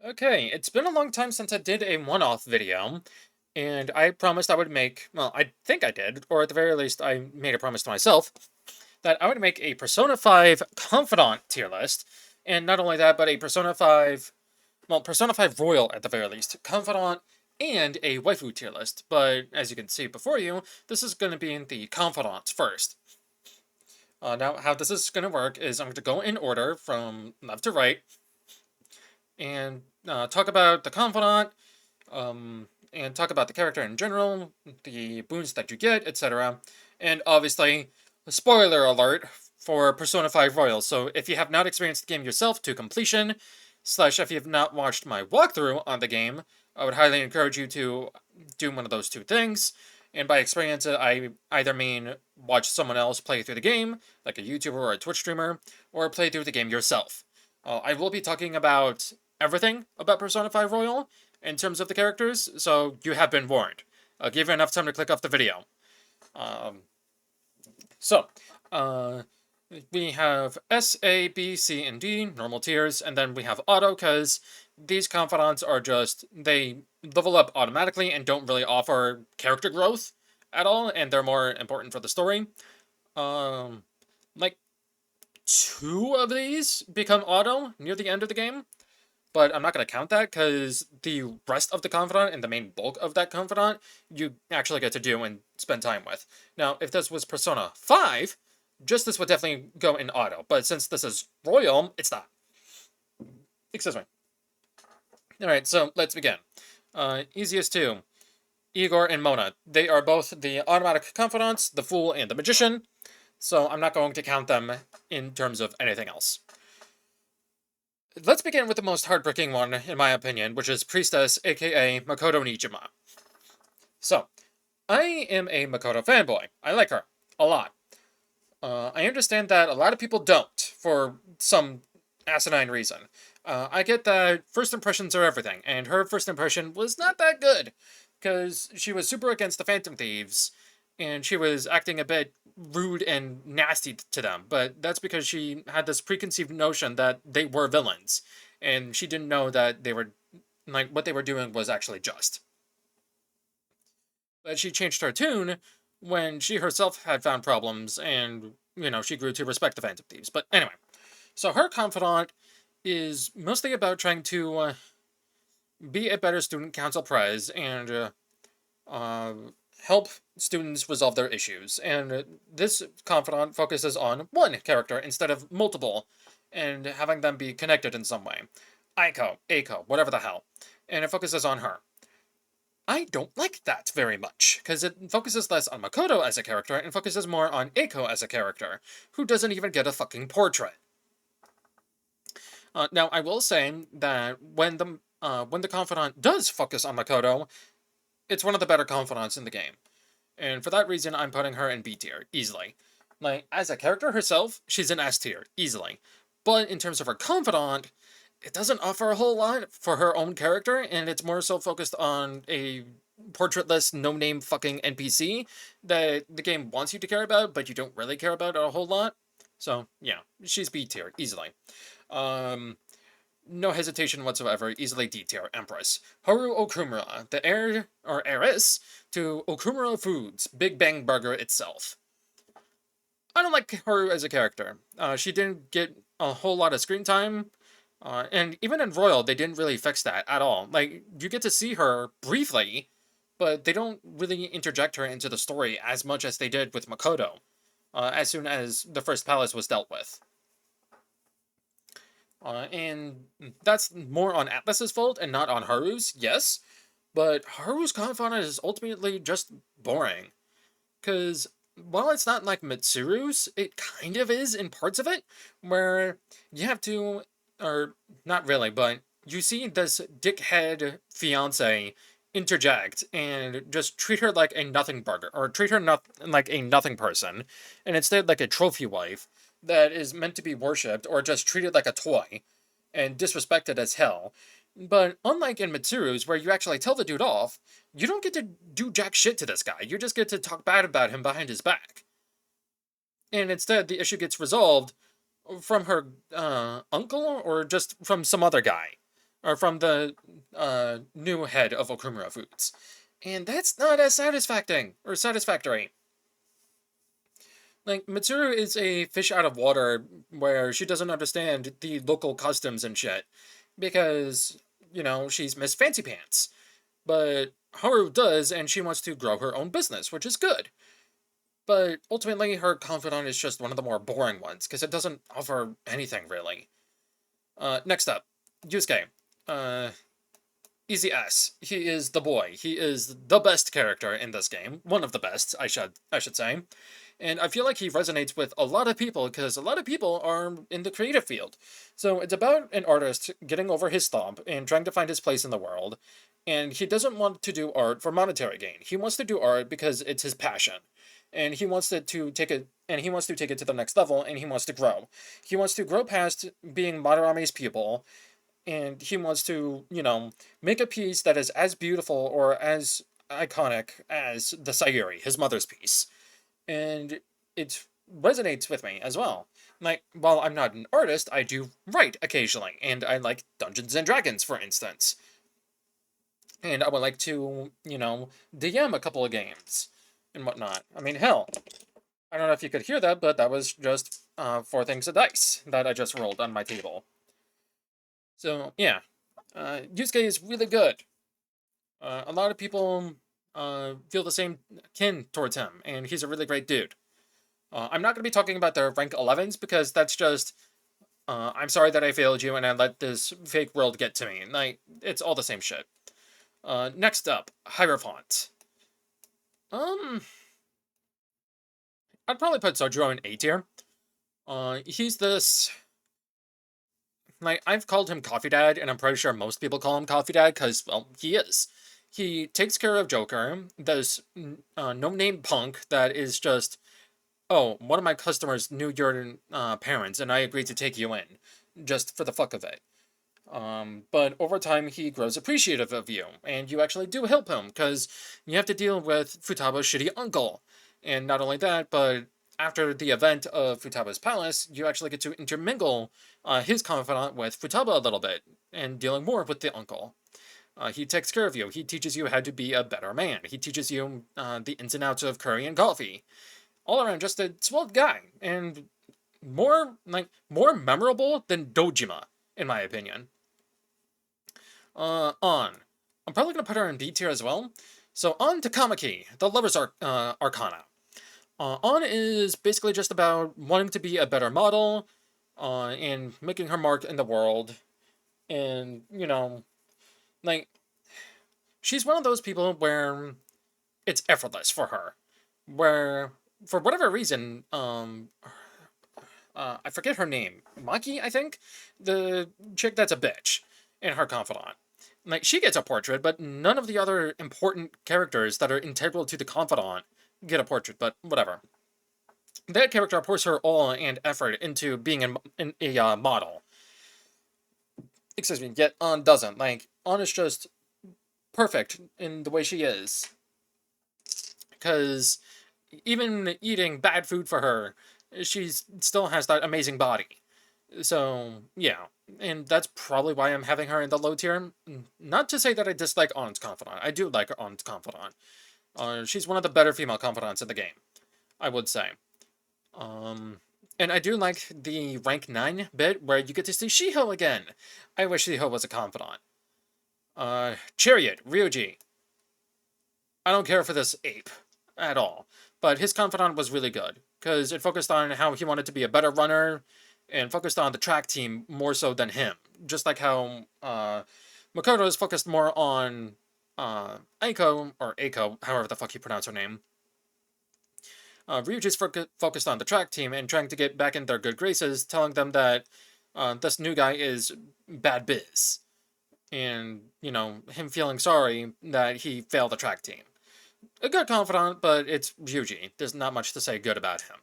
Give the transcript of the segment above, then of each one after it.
Okay, it's been a long time since I did a one-off video, and I promised I would make, well, I think I did, or at the very least, I made a promise to myself, that I would make a Persona 5 Confidant tier list, and not only that, but a Persona 5, well, Persona 5 Royal at the very least, Confidant, and a Waifu tier list, but as you can see before you, this is going to be in the Confidants first. Now, how this is going to work is I'm going to go in order from left to right, and talk about the Confidant, and talk about the character in general, the boons that you get, etc. And obviously, spoiler alert for Persona 5 Royal. So if you have not experienced the game yourself to completion, slash if you have not watched my walkthrough on the game, I would highly encourage you to do one of those two things. And by experience it, I either mean watch someone else play through the game, like a YouTuber or a Twitch streamer, or play through the game yourself. I will be talking about everything about Persona 5 Royal, in terms of the characters, so you have been warned. I'll give you enough time to click off the video. Um, so, uh, we have S, A, B, C, and D, normal tiers, and then we have auto, because these confidants are just, they level up automatically and don't really offer character growth at all, and they're more important for the story. Um, like, two of these become auto near the end of the game, but I'm not going to count that because the rest of the Confidant and the main bulk of that Confidant you actually get to do and spend time with. Now, if this was Persona 5, just this would definitely go in auto, but since this is Royal, it's not. Excuse me. Alright, so let's begin. Easiest two, Igor and Mona. They are both the automatic Confidants, the Fool and the Magician, so I'm not going to count them in terms of anything else. Let's begin with the most heartbreaking one, in my opinion, which is Priestess, aka Makoto Nijima. So, I am a Makoto fanboy. I like her. A lot. I understand that a lot of people don't, for some asinine reason. I get that first impressions are everything, and her first impression was not that good, because she was super against the Phantom Thieves, and she was acting a bit rude and nasty to them, but that's because she had this preconceived notion that they were villains, and she didn't know that they were, like, what they were doing was actually just. But she changed her tune when she herself had found problems, and, she grew to respect the Phantom Thieves. But anyway, so her confidant is mostly about trying to be a better student council prize and uh, help students resolve their issues. And this confidant focuses on one character instead of multiple, and having them be connected in some way. Aiko, whatever the hell. And it focuses on her. I don't like that very much, because it focuses less on Makoto as a character and focuses more on Aiko as a character, who doesn't even get a fucking portrait. Now, I will say that when the confidant does focus on Makoto, it's one of the better confidants in the game. And for that reason, I'm putting her in B tier, easily. Like, as a character herself, she's in S tier, easily. But in terms of her confidant, it doesn't offer a whole lot for her own character, and it's more so focused on a portraitless, no-name fucking NPC that the game wants you to care about, but you don't really care about a whole lot. So, yeah, she's B tier, easily. No hesitation whatsoever, easily D tier, Empress. Haru Okumura, the heir, or heiress, to Okumura Foods, Big Bang Burger itself. I don't like Haru as a character. She didn't get a whole lot of screen time, and even in Royal, they didn't really fix that at all. Like, you get to see her briefly, but they don't really interject her into the story as much as they did with Makoto, as soon as the first palace was dealt with. And that's more on Atlas's fault and not on Haru's, yes. But Haru's confidant is ultimately just boring. Because while it's not like Mitsuru's, it kind of is in parts of it, where you have to, or not really, but you see this dickhead fiance interject and just treat her like a nothing burger, or treat her like a nothing person, and instead like a trophy wife that is meant to be worshipped, or just treated like a toy and disrespected as hell. But unlike in Mitsuru's, where you actually tell the dude off, you don't get to do jack shit to this guy. You just get to talk bad about him behind his back. And instead, the issue gets resolved from her uncle, or just from some other guy. or from the new head of Okumura Foods. And that's not as satisfactory. Like, Mitsuru is a fish out of water where she doesn't understand the local customs and shit. Because, she's Miss Fancy Pants. But Haru does, and she wants to grow her own business, which is good. But ultimately, her confidant is just one of the more boring ones, because it doesn't offer anything, really. Next up, Yusuke. Easy S. He is the boy. He is the best character in this game. One of the best, I should say. And I feel like he resonates with a lot of people because a lot of people are in the creative field. So it's about an artist getting over his slump and trying to find his place in the world. And he doesn't want to do art for monetary gain. He wants to do art because it's his passion. And he wants to take it to the next level, and he wants to grow. He wants to grow past being Madarame's pupil, and he wants to, make a piece that is as beautiful or as iconic as the Sayuri, his mother's piece. And it resonates with me as well. Like, while I'm not an artist, I do write occasionally, and I like Dungeons and Dragons, for instance. And I would like to, DM a couple of games and whatnot. I mean, hell, I don't know if you could hear that, but that was just 4 things of dice that I just rolled on my table. So, yeah. Yusuke is really good. A lot of people feel the same kin towards him, and he's a really great dude. I'm not going to be talking about the rank 11s because that's just, I'm sorry that I failed you and I let this fake world get to me. Like, it's all the same shit. Next up, Hierophant. I'd probably put Sojiro in A tier. He's this... Like, I've called him Coffee Dad, and I'm pretty sure most people call him Coffee Dad, because, well, he is. He takes care of Joker, this no-name punk that is just, oh, one of my customers knew your parents, and I agreed to take you in, just for the fuck of it. But over time, he grows appreciative of you, and you actually do help him, because you have to deal with Futaba's shitty uncle. And not only that, but after the event of Futaba's palace, you actually get to intermingle his confidant with Futaba a little bit, and dealing more with the uncle. He takes care of you. He teaches you how to be a better man. He teaches you the ins and outs of curry and coffee. All around, just a swell guy, and more memorable than Dojima, in my opinion. On. I'm probably going to put her in B tier as well. So on to Kamaki, the Lover's Arcana. On is basically just about wanting to be a better model, and making her mark in the world. And, like, she's one of those people where it's effortless for her. Where, for whatever reason, I forget her name. Maki, I think? The chick that's a bitch in her confidant. Like, she gets a portrait, but none of the other important characters that are integral to the confidant get a portrait, but whatever. That character pours her all and effort into being a model. Excuse me, yet On doesn't. Like, On is just perfect in the way she is. Because even eating bad food for her, she still has that amazing body. So, yeah. And that's probably why I'm having her in the low tier. Not to say that I dislike On's confidant. I do like On's confidant. She's one of the better female confidants in the game, I would say. And I do like the rank 9 bit where you get to see Shiho again. I wish Shiho was a confidant. Chariot, Ryuji. I don't care for this ape at all. But his confidant was really good, because it focused on how he wanted to be a better runner, and focused on the track team more so than him. Just like how Makoto is focused more on Aiko, or Aiko, however the fuck you pronounce her name. Ryuji's focused on the track team and trying to get back in their good graces, telling them that this new guy is bad biz. And, him feeling sorry that he failed the track team. A good confidant, but it's Ryuji. There's not much to say good about him.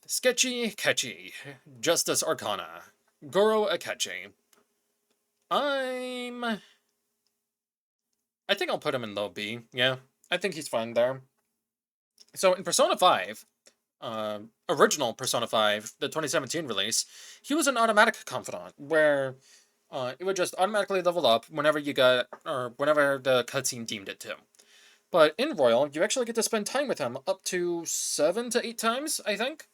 Sketchy Kechi. Justice Arcana. Goro Akechi. I think I'll put him in low B. Yeah, I think he's fine there. So in Persona 5, original Persona 5, the 2017 release, he was an automatic confidant, where It would just automatically level up whenever you got, or whenever the cutscene deemed it to. But in Royal, you actually get to spend time with him up to 7 to 8 times, I think.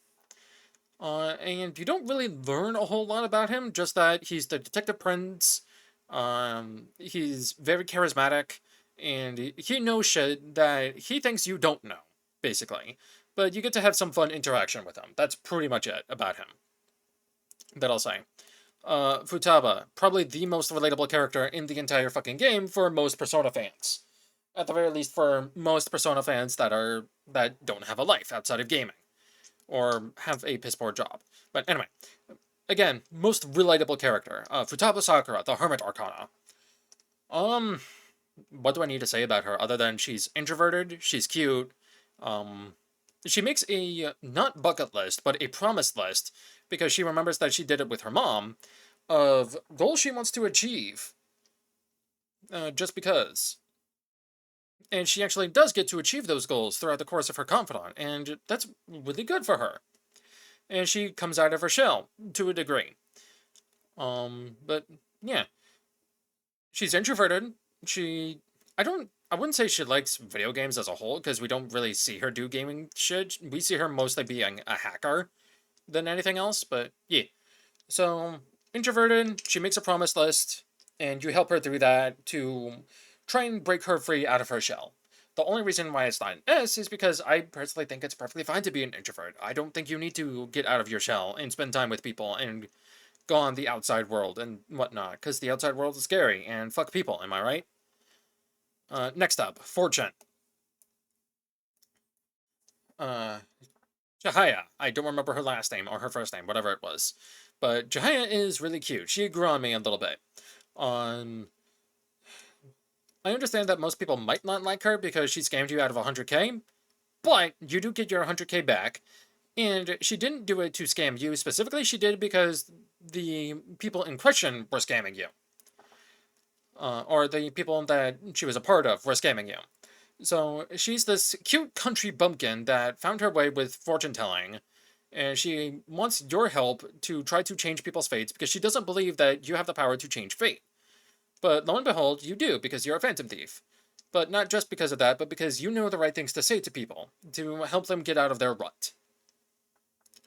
And you don't really learn a whole lot about him, just that he's the detective prince. He's very charismatic, and he knows shit that he thinks you don't know, basically. But you get to have some fun interaction with him. That's pretty much it about him that I'll say. Futaba, probably the most relatable character in the entire fucking game for most Persona fans. At the very least, for most Persona fans that don't have a life outside of gaming or have a piss poor job. But anyway, again, most relatable character, Futaba Sakura, the Hermit Arcana. Um, what do I need to say about her other than she's introverted, she's cute, um, she makes a not bucket list, but a promise list because she remembers that she did it with her mom of goals she wants to achieve. Just because. And she actually does get to achieve those goals throughout the course of her Confidant, and that's really good for her. And she comes out of her shell to a degree. But yeah, she's introverted. I wouldn't say she likes video games as a whole because we don't really see her do gaming shit. We see her mostly being a hacker than anything else. But yeah, so introverted. She makes a promise list, and you help her through that to try and break her free out of her shell. The only reason why it's not an S is because I personally think it's perfectly fine to be an introvert. I don't think you need to get out of your shell and spend time with people and go on the outside world and whatnot, because the outside world is scary and fuck people, am I right? Next up, Fortune. Uh, Jahaya. I don't remember her last name or her first name, whatever it was. But Jahaya is really cute. She grew on me a little bit. Um, I understand that most people might not like her because she scammed you out of 100k, but you do get your 100k back. And she didn't do it to scam you specifically, she did it because the people in question were scamming you. Or the people that she was a part of were scamming you. So she's this cute country bumpkin that found her way with fortune telling, and she wants your help to try to change people's fates because she doesn't believe that you have the power to change fate. But lo and behold, you do because you're a phantom thief. But not just because of that, but because you know the right things to say to people to help them get out of their rut.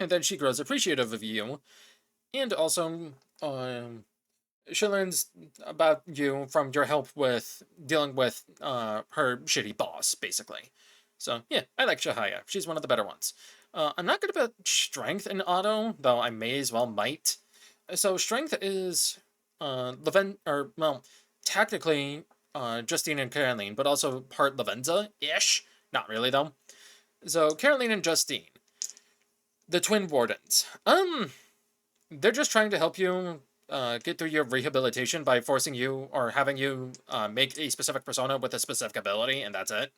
And then she grows appreciative of you, and also she learns about you from your help with dealing with her shitty boss, basically. So yeah, I like Shahaya. She's one of the better ones. I'm not good about strength in auto, though I may as well might. So strength is or well, technically Justine and Caroline, but also part Lavenza-ish. Not really though. So Caroline and Justine, the twin wardens. They're just trying to help you get through your rehabilitation by forcing you or having you make a specific persona with a specific ability, and that's it.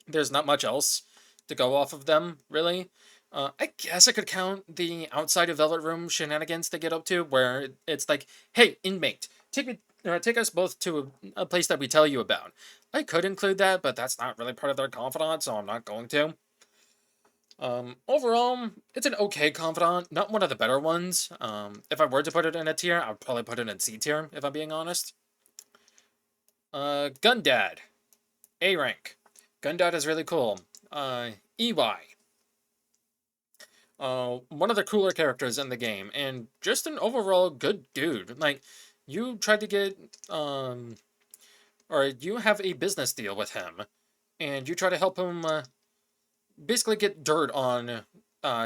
There's not much else to go off of them, really. I guess I could count the outside of Velvet Room shenanigans they get up to, where it's like, "Hey, inmate, take us both to a place that we tell you about." I could include that, but that's not really part of their confidant, so I'm not going to. Overall, it's an okay Confidant, not one of the better ones. If I were to put it in a tier, I would probably put it in C tier, if I'm being honest. Gundad. A rank. Gundad is really cool. EY. One of the cooler characters in the game, and just an overall good dude. Like, you tried to get, or you have a business deal with him, and you try to help him, basically get dirt on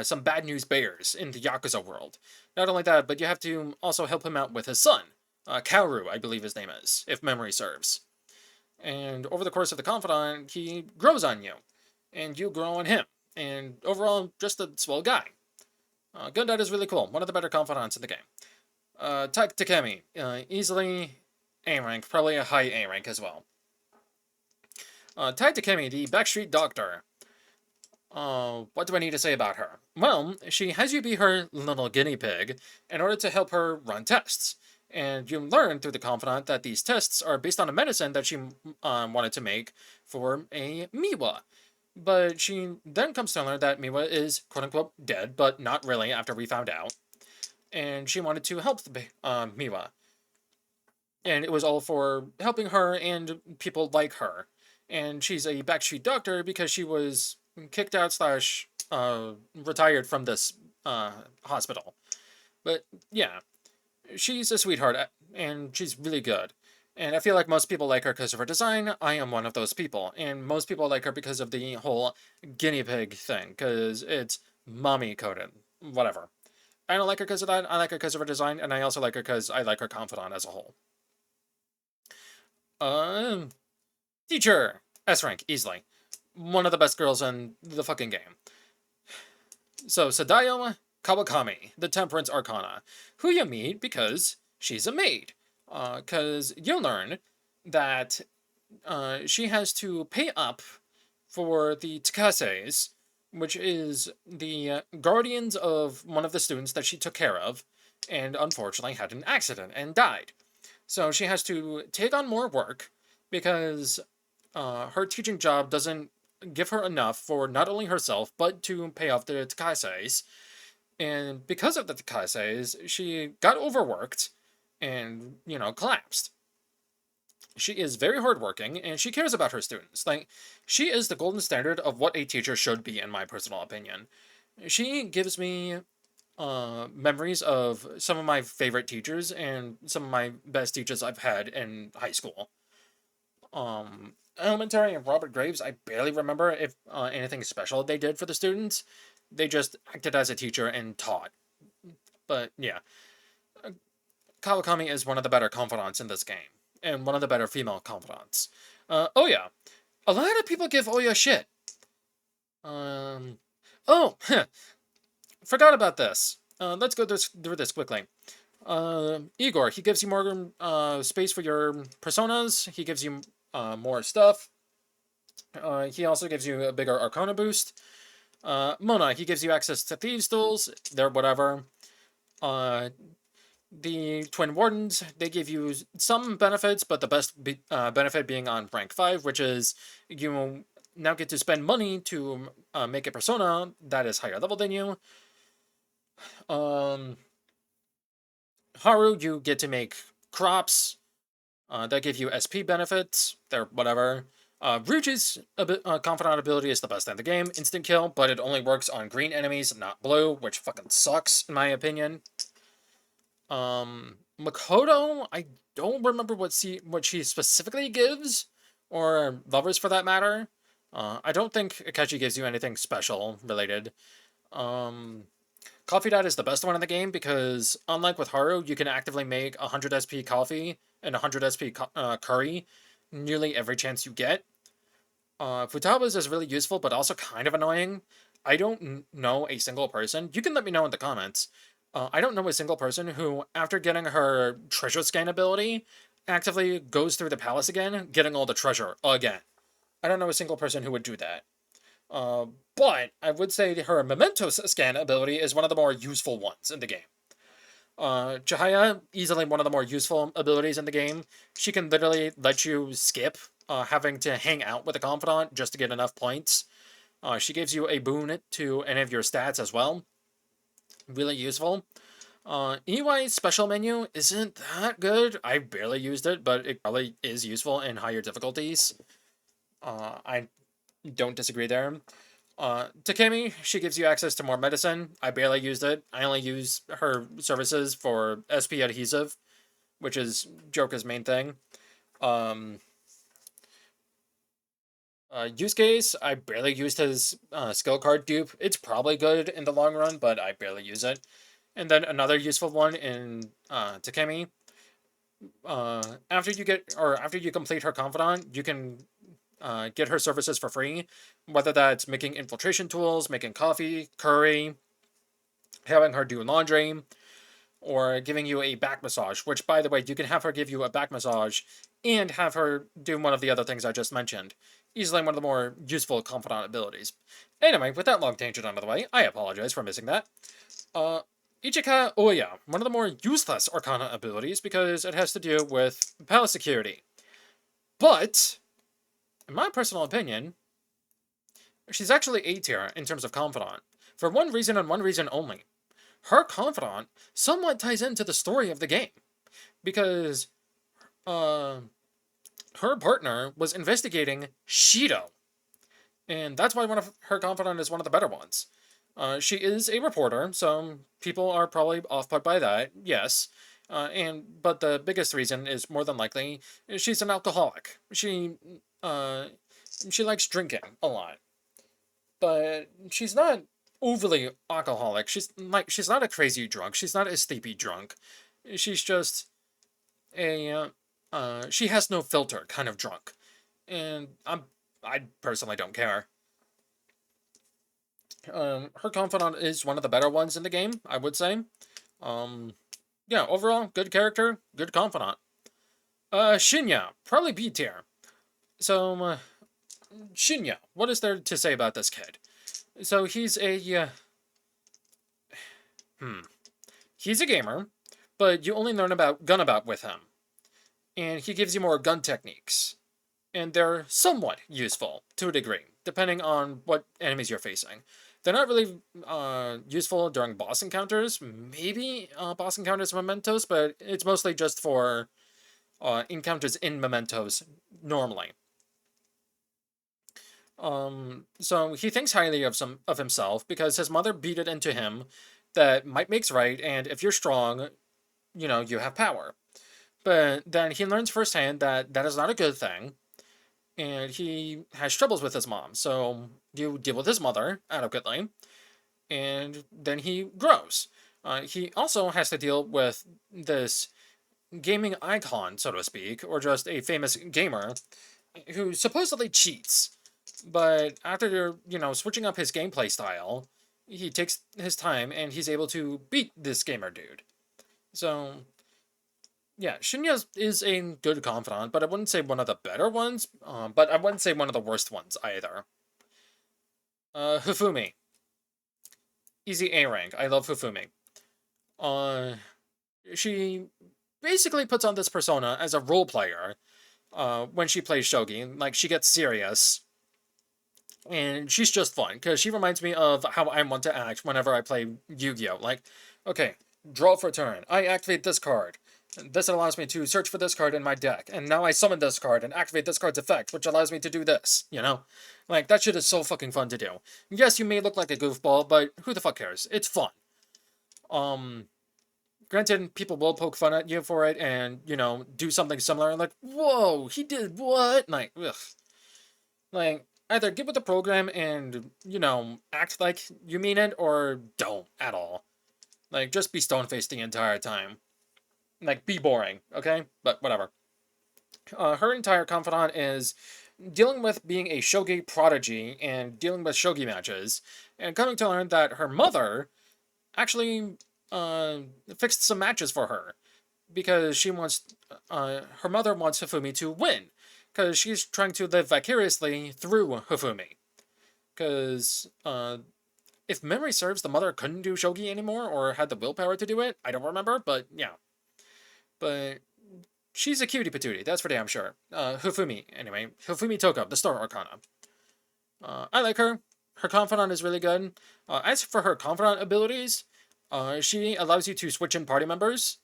some bad news bears in the Yakuza world. Not only that, but you have to also help him out with his son, Kaoru, I believe his name is, if memory serves. And over the course of the Confidant, he grows on you, and you grow on him. And overall, just a swell guy. Gundad is really cool, one of the better Confidants in the game. Taik Takemi, easily A rank, probably a high A rank as well. Taik Takemi, the Backstreet Doctor. What do I need to say about her? Well, she has you be her little guinea pig in order to help her run tests. And you learn through the Confidant that these tests are based on a medicine that she wanted to make for a Miwa. But she then comes to learn that Miwa is quote-unquote dead, but not really after we found out. and she wanted to help Miwa. And it was all for helping her and people like her. And she's a backstreet doctor because she was kicked out slash retired from this hospital. But yeah, she's a sweetheart and she's really good. And I feel like most people like her because of her design. I am one of those people. And most people like her because of the whole guinea pig thing, because it's mommy coded. Whatever. I don't like her because of that. I like her because of her design, and I also like her because I like her confidant as a whole. Um, Teacher! S rank, easily. One of the best girls in the fucking game. So, Sadayo Kawakami, the Temperance Arcana, who you meet because she's a maid. Because you'll learn that she has to pay up for the Takases, which is the guardians of one of the students that she took care of, and unfortunately had an accident and died. So she has to take on more work because her teaching job doesn't give her enough for not only herself, but to pay off the Takases. And because of the Takases, she got overworked and, collapsed. She is very hardworking and she cares about her students. Like, she is the golden standard of what a teacher should be, in my personal opinion. She gives me memories of some of my favorite teachers and some of my best teachers I've had in high school. Elementary and Robert Graves, I barely remember if anything special they did for the students. They just acted as a teacher and taught. But yeah, Kawakami is one of the better confidants in this game, and one of the better female confidants. Oh yeah, a lot of people give Oya shit. Um, oh, forgot about this. Let's go through this quickly. Igor, he gives you more space for your personas. He gives you more stuff. He also gives you a bigger Arcana boost. Mona, he gives you access to Thieves' Tools. They're whatever. The Twin Wardens, they give you some benefits, but the best benefit being on rank 5, which is you now get to spend money to make a persona that is higher level than you. Haru, you get to make crops that give you SP benefits. They're whatever. Ryuji's confidant ability is the best in the game. Instant kill, but it only works on green enemies, not blue, which fucking sucks, in my opinion. Makoto, I don't remember what she specifically gives, or lovers for that matter. I don't think Akechi gives you anything special related. Confidant is the best one in the game because, unlike with Haru, you can actively make 100 SP coffee and 100 SP curry nearly every chance you get. Futaba's is really useful, but also kind of annoying. I don't know a single person. You can let me know in the comments. I don't know a single person who, after getting her treasure scan ability, actively goes through the palace again, getting all the treasure again. I don't know a single person who would do that. But I would say her memento scan ability is one of the more useful ones in the game. Chihaya, easily one of the more useful abilities in the game. She can literally let you skip having to hang out with a confidant just to get enough points. She gives you a boon to any of your stats as well. Really useful. EY's special menu isn't that good. I barely used it, but it probably is useful in higher difficulties. I don't disagree there. Takemi, she gives you access to more medicine. I barely used it. I only use her services for SP adhesive, which is Joker's main thing. Use case, I barely used his skill card dupe. It's probably good in the long run, but I barely use it. And then another useful one in Takemi. After you complete her confidant, you can get her services for free, whether that's making infiltration tools, making coffee, curry, having her do laundry, or giving you a back massage, which, by the way, you can have her give you a back massage and have her do one of the other things I just mentioned. Easily one of the more useful confidant abilities. Anyway, with that long tangent out of the way, I apologize for missing that. Ichika Oya, one of the more useless Arcana abilities because it has to do with palace security. But, in my personal opinion, she's actually A tier in terms of confidant. For one reason and one reason only. her confidant somewhat ties into the story of the game because uh, her partner was investigating Shido, and that's why one of her confidant is one of the better ones. She is a reporter, so people are probably off put by that. Yes, but the biggest reason is more than likely she's an alcoholic. Uh, she likes drinking a lot, but she's not overly alcoholic. She's not a crazy drunk. She's not a sleepy drunk. She's just a she has no filter kind of drunk, and I personally don't care. Her confidant is one of the better ones in the game, I would say. Um, yeah, overall, good character, good confidant. Shinya, probably B tier. So, Shinya, what is there to say about this kid? So hmm, he's a gamer, but you only learn about gun about with him, and he gives you more gun techniques, and they're somewhat useful to a degree, depending on what enemies you're facing. They're not really useful during boss encounters, maybe boss encounters in Mementos, but it's mostly just for encounters in Mementos normally. So he thinks highly of himself because his mother beat it into him that might makes right, and if you're strong, you have power. But then he learns firsthand that that is not a good thing, and he has troubles with his mom. So you deal with his mother adequately, and then he grows. He also has to deal with this gaming icon, so to speak, or just a famous gamer who supposedly cheats. But after, switching up his gameplay style, he takes his time and he's able to beat this gamer dude. So, yeah, Shinya is a good confidant, but I wouldn't say one of the better ones, but I wouldn't say one of the worst ones either. Hifumi. Easy A rank. I love Hifumi. Uh, she basically puts on this persona as a role player when she plays shogi. Like, she gets serious, and she's just fun, because she reminds me of how I want to act whenever I play Yu-Gi-Oh! Like, okay, draw for turn. I activate this card. This allows me to search for this card in my deck, and now I summon this card and activate this card's effect, which allows me to do this, Like, that shit is so fucking fun to do. Yes, you may look like a goofball, but who the fuck cares? It's fun. Granted, people will poke fun at you for it and, do something similar, and like, whoa, he did what? Like, ugh. Like, either get with the program and, act like you mean it, or don't at all. Like, just be stone-faced the entire time. Like, be boring, okay? But whatever. Her entire confidant is dealing with being a shogi prodigy and dealing with shogi matches, and coming to learn that her mother actually fixed some matches for her because her mother wants Hifumi to win because she's trying to live vicariously through Hifumi. Because if memory serves, the mother couldn't do shogi anymore or had the willpower to do it. I don't remember, but yeah. But she's a cutie patootie, that's for damn sure. Hifumi, anyway. Hifumi Toko, the Star Arcana. I like her. Her confidant is really good. As for her confidant abilities, she allows you to switch in party members,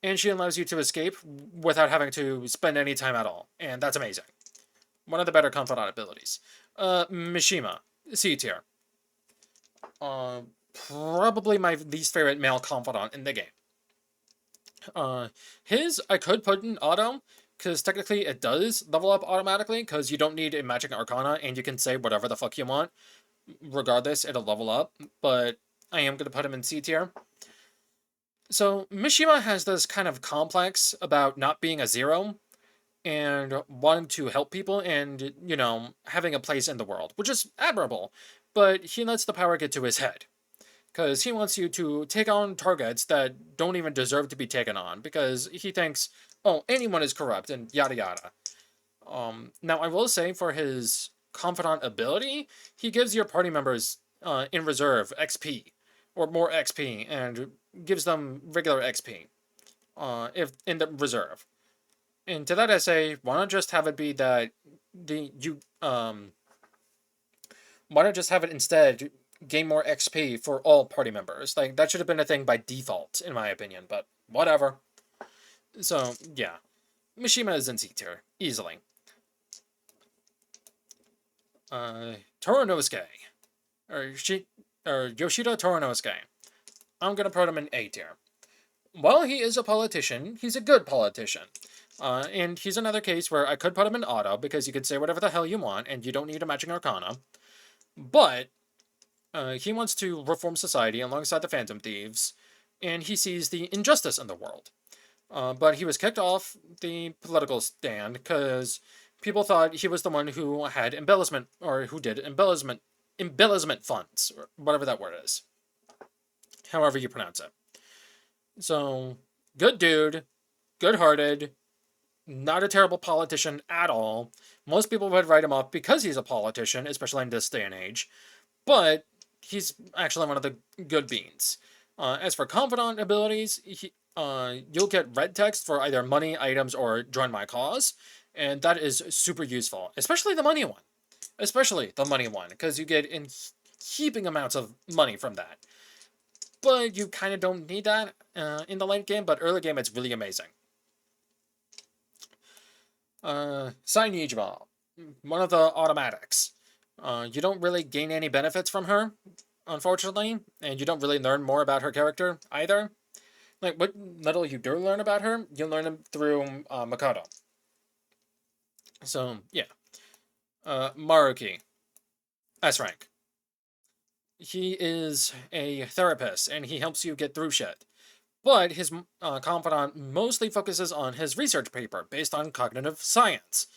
and she allows you to escape without having to spend any time at all, and that's amazing. One of the better confidant abilities. Mishima, C tier. Probably my least favorite male confidant in the game. His I could put in auto, because technically it does level up automatically, because you don't need a magic arcana, and you can say whatever the fuck you want. Regardless, it'll level up, but I am going to put him in C tier. So, Mishima has this kind of complex about not being a zero, and wanting to help people and, having a place in the world, which is admirable, but he lets the power get to his head. Because he wants you to take on targets that don't even deserve to be taken on, because he thinks, oh, anyone is corrupt, and yada yada. Now, I will say, for his confidant ability, he gives your party members in reserve XP, or more XP, and gives them regular XP if in the reserve. And to that I say, why not just have it be that why not just have it instead gain more XP for all party members. Like, that should have been a thing by default, in my opinion, but whatever. So, yeah. Mishima is in C tier, easily. Torinosuke. Or Yoshida Torinosuke. I'm gonna put him in A tier. While he is a politician, he's a good politician. And he's another case where I could put him in auto, because you could say whatever the hell you want, and you don't need a matching arcana. But, he wants to reform society alongside the Phantom Thieves, and he sees the injustice in the world. But he was kicked off the political stand because people thought he was the one who had embellishment, or who did embellishment funds, or whatever that word is. However you pronounce it. So, good dude, good-hearted, not a terrible politician at all. Most people would write him off because he's a politician, especially in this day and age. But he's actually one of the good beans. As for Confidant abilities, you'll get red text for either money, items, or join my cause. And that is super useful, especially the money one. Especially the money one, because you get in heaping amounts of money from that. But you kind of don't need that in the late game, but early game it's really amazing. Sainijima, one of the automatics. You don't really gain any benefits from her, unfortunately, and you don't really learn more about her character either. Like, what little you do learn about her, you learn them through Makoto. So, yeah. Maruki, S rank. He is a therapist, and he helps you get through shit. But his confidant mostly focuses on his research paper based on cognitive science,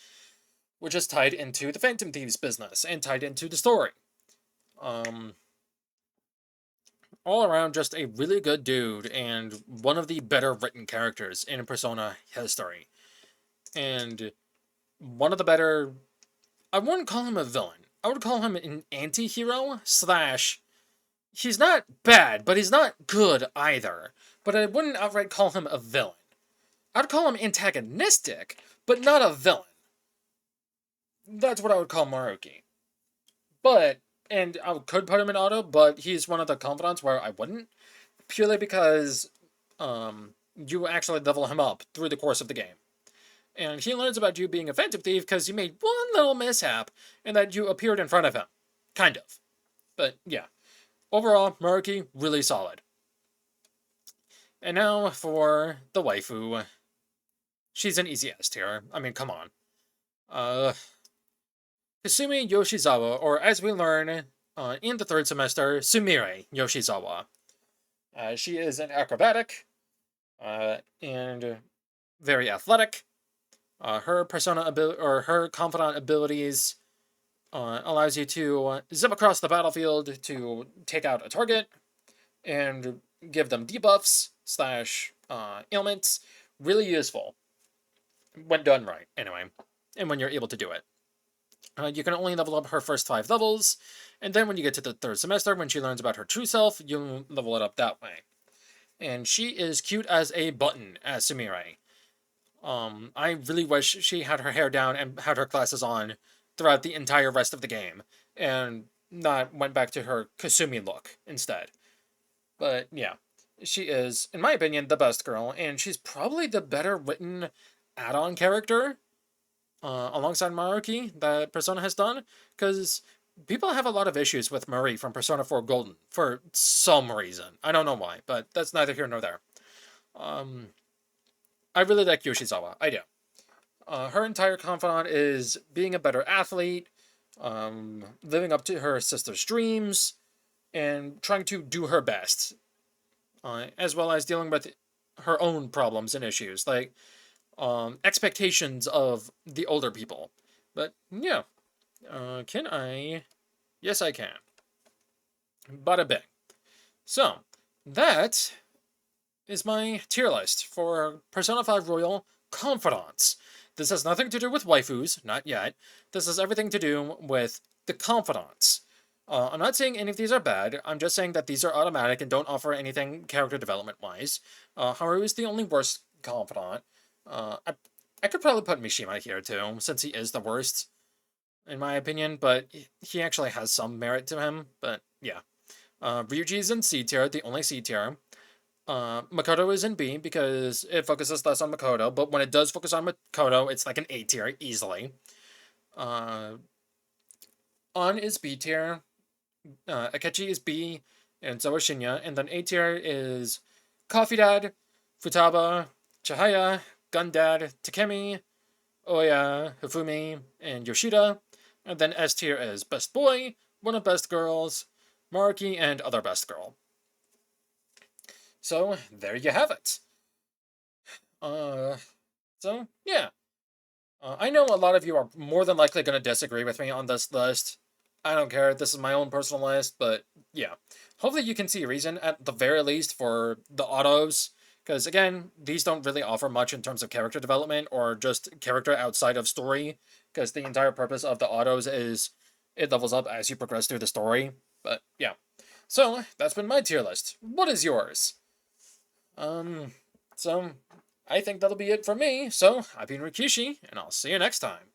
which is tied into the Phantom Thieves business and tied into the story. All around, just a really good dude and one of the better written characters in Persona history. And one of the better... I wouldn't call him a villain. I would call him an anti-hero / he's not bad, but he's not good either. But I wouldn't outright call him a villain. I'd call him antagonistic, but not a villain. That's what I would call Maruki. But, and I could put him in auto, but he's one of the confidants where I wouldn't. Purely because you actually level him up through the course of the game. And he learns about you being a Phantom Thief because you made one little mishap and that you appeared in front of him. Kind of. But, yeah. Overall, Maruki, really solid. And now for the waifu. She's an easy S tier. I mean, come on. Kasumi Yoshizawa, or as we learn in the third semester, Sumire Yoshizawa. She is an acrobatic and very athletic. Her persona ability, or her confidant abilities, allows you to zip across the battlefield to take out a target and give them debuffs / ailments. Really useful when done right, anyway, and when you're able to do it. You can only level up her first 5 levels, and then when you get to the third semester, when she learns about her true self, you level it up that way. And she is cute as a button as Sumire. I really wish she had her hair down and had her glasses on throughout the entire rest of the game, and not went back to her Kasumi look instead. But yeah, she is, in my opinion, the best girl, and she's probably the better written add-on character alongside Maruki that Persona has done, because people have a lot of issues with Marie from Persona 4 Golden for some reason. I don't know why, but that's neither here nor there. I really like Yoshizawa. I do. Her entire confidant is being a better athlete, living up to her sister's dreams, and trying to do her best, as well as dealing with her own problems and issues, like expectations of the older people. But yeah, can I? Yes, I can. Bada bing. So that is my tier list for Persona 5 Royal Confidants. This has nothing to do with waifus, not yet. This has everything to do with the confidants. I'm not saying any of these are bad, I'm just saying that these are automatic and don't offer anything character development-wise. Haru is the only worst confidant. I could probably put Mishima here too, since he is the worst, in my opinion, but he actually has some merit to him, but yeah. Ryuji is in C tier, the only C tier. Makoto is in B because it focuses less on Makoto, but when it does focus on Makoto, it's like an A tier easily. On is B tier. Akechi is B, and so is Shinya. And then A tier is Confidant, Futaba, Chihaya, Gundad, Takemi, Oya, Hifumi, and Yoshida. And then S tier is Best Boy, One of Best Girls, Maruki, and Other Best Girl. So, there you have it. So, yeah. I know a lot of you are more than likely going to disagree with me on this list. I don't care, this is my own personal list, but yeah. Hopefully you can see a reason, at the very least, for the autos. Because, again, these don't really offer much in terms of character development or just character outside of story. Because the entire purpose of the autos is it levels up as you progress through the story. But, yeah. So, that's been my tier list. What is yours? So, I think that'll be it for me. So, I've been Ryuu Kishi, and I'll see you next time.